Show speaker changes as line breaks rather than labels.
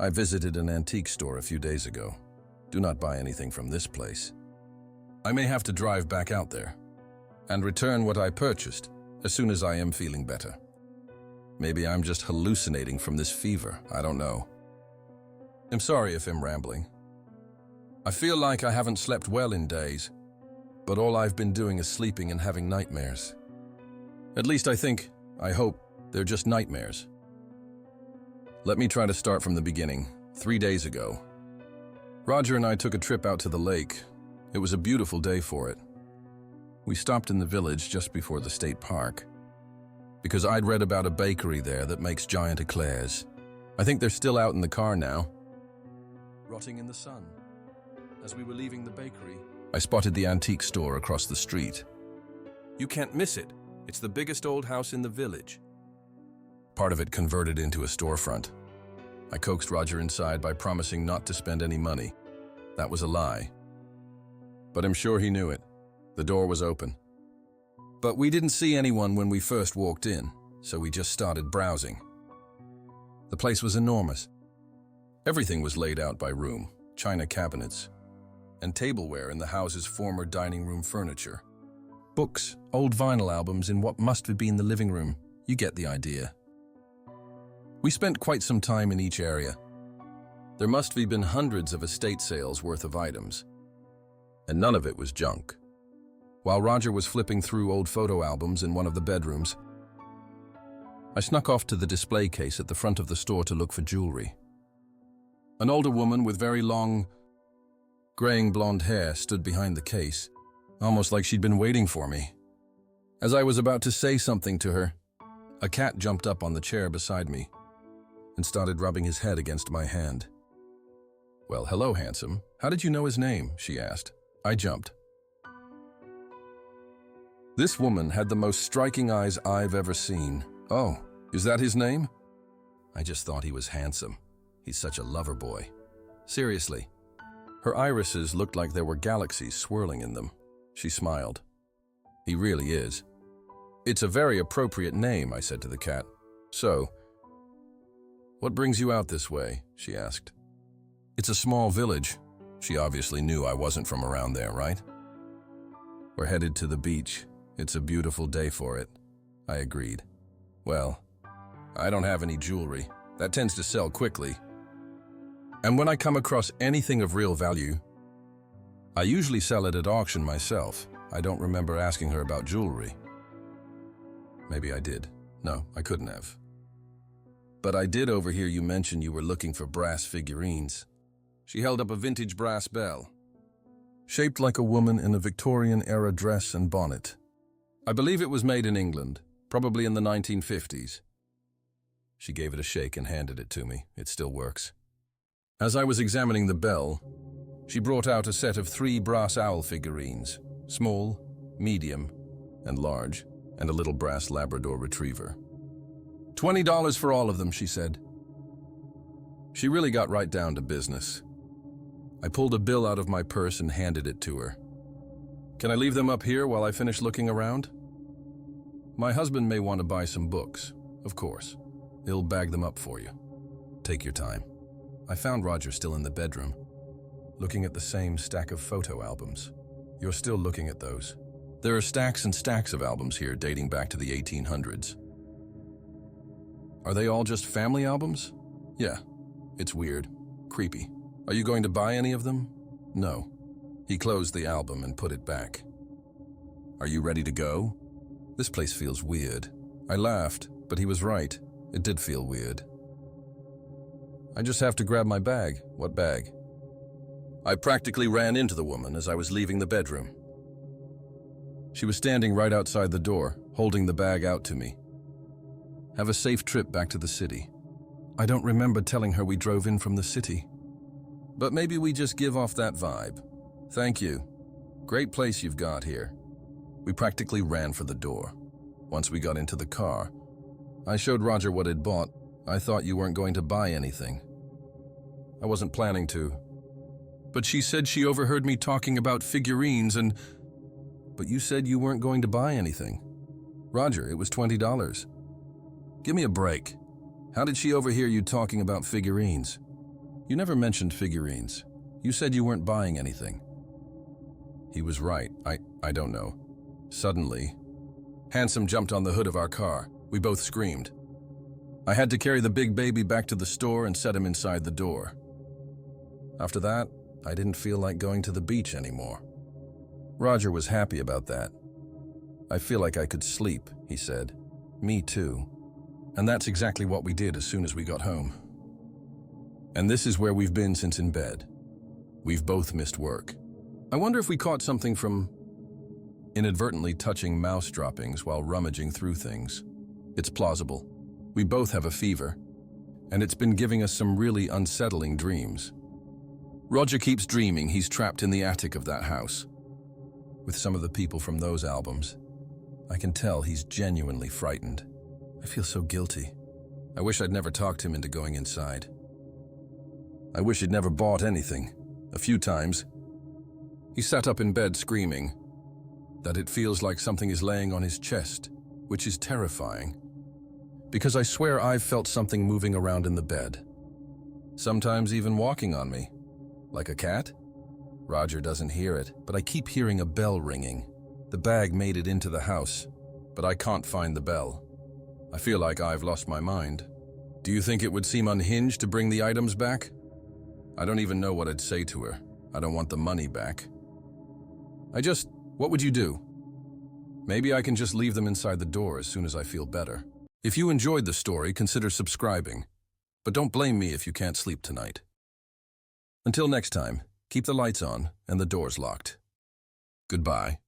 I visited an antique store a few days ago. Do not buy anything from this place. I may have to drive back out there and return what I purchased as soon as I am feeling better. Maybe I'm just hallucinating from this fever, I don't know. I'm sorry if I'm rambling. I feel like I haven't slept well in days, but all I've been doing is sleeping and having nightmares. At least I hope, they're just nightmares. Let me try to start from the beginning. 3 days ago, Roger and I took a trip out to the lake. It was a beautiful day for it. We stopped in the village just before the state park, because I'd read about a bakery there that makes giant eclairs. I think they're still out in the car now, rotting in the sun. As we were leaving the bakery, I spotted the antique store across the street. You can't miss it. It's the biggest old house in the village. Part of it converted into a storefront. I coaxed Roger inside by promising not to spend any money. That was a lie. But I'm sure he knew it. The door was open. But we didn't see anyone when we first walked in, so we just started browsing. The place was enormous. Everything was laid out by room, china cabinets, and tableware in the house's former dining room furniture. Books, old vinyl albums in what must have been the living room. You get the idea. We spent quite some time in each area. There must have been hundreds of estate sales worth of items, and none of it was junk. While Roger was flipping through old photo albums in one of the bedrooms, I snuck off to the display case at the front of the store to look for jewelry. An older woman with very long, graying blonde hair stood behind the case, almost like she'd been waiting for me. As I was about to say something to her, a cat jumped up on the chair beside me and started rubbing his head against my hand. "Well, hello, handsome. How did you know his name?" she asked. I jumped. This woman had the most striking eyes I've ever seen. "Oh, is that his name?" I just thought he was handsome. He's such a lover boy. Seriously. Her irises looked like there were galaxies swirling in them. She smiled. "He really is." "It's a very appropriate name," I said to the cat. "So, what brings you out this way?" she asked. "It's a small village." She obviously knew I wasn't from around there, right? "We're headed to the beach. It's a beautiful day for it." I agreed. "Well, I don't have any jewelry. That tends to sell quickly. And when I come across anything of real value, I usually sell it at auction myself." I don't remember asking her about jewelry. Maybe I did. No, I couldn't have. "But I did overhear you mention you were looking for brass figurines." She held up a vintage brass bell, shaped like a woman in a Victorian-era dress and bonnet. I believe it was made in England, probably in the 1950s. She gave it a shake and handed it to me. It still works. As I was examining the bell, she brought out a set of 3 brass owl figurines, small, medium, and large, and a little brass Labrador retriever. $20 for all of them, she said. She really got right down to business. I pulled a bill out of my purse and handed it to her. "Can I leave them up here while I finish looking around?" "My husband may want to buy some books, of course. He'll bag them up for you. Take your time." I found Roger still in the bedroom, looking at the same stack of photo albums. "You're still looking at those?" "There are stacks and stacks of albums here dating back to the 1800s. "Are they all just family albums?" "Yeah. It's weird. Creepy. Are you going to buy any of them?" "No." He closed the album and put it back. "Are you ready to go?" "This place feels weird." I laughed, but he was right. It did feel weird. "I just have to grab my bag." "What bag?" I practically ran into the woman as I was leaving the bedroom. She was standing right outside the door, holding the bag out to me. "Have a safe trip back to the city." I don't remember telling her we drove in from the city. But maybe we just give off that vibe. "Thank you. Great place you've got here." We practically ran for the door. Once we got into the car, I showed Roger what I'd bought. "I thought you weren't going to buy anything." "I wasn't planning to." "But she said she overheard me talking about figurines and—" "But you said you weren't going to buy anything." "Roger, it was $20. Give me a break. How did she overhear you talking about figurines?" You never mentioned figurines. You said you weren't buying anything. He was right. I don't know. Suddenly, Handsome jumped on the hood of our car. We both screamed. I had to carry the big baby back to the store and set him inside the door. After that, I didn't feel like going to the beach anymore. Roger was happy about that. I feel like I could sleep, he said. Me too. And that's exactly what we did as soon as we got home. And this is where we've been since in bed. We've both missed work. I wonder if we caught something from inadvertently touching mouse droppings while rummaging through things. It's plausible. We both have a fever, and it's been giving us some really unsettling dreams. Roger keeps dreaming he's trapped in the attic of that house with some of the people from those albums. I can tell he's genuinely frightened. I feel so guilty. I wish I'd never talked him into going inside. I wish he'd never bought anything. A few times, he sat up in bed screaming that it feels like something is laying on his chest, which is terrifying, because I swear I've felt something moving around in the bed. Sometimes even walking on me. Like a cat? Roger doesn't hear it, but I keep hearing a bell ringing. The bag made it into the house, but I can't find the bell. I feel like I've lost my mind. Do you think it would seem unhinged to bring the items back? I don't even know what I'd say to her. I don't want the money back. What would you do? Maybe I can just leave them inside the door as soon as I feel better. If you enjoyed the story, consider subscribing. But don't blame me if you can't sleep tonight. Until next time, keep the lights on and the doors locked. Goodbye.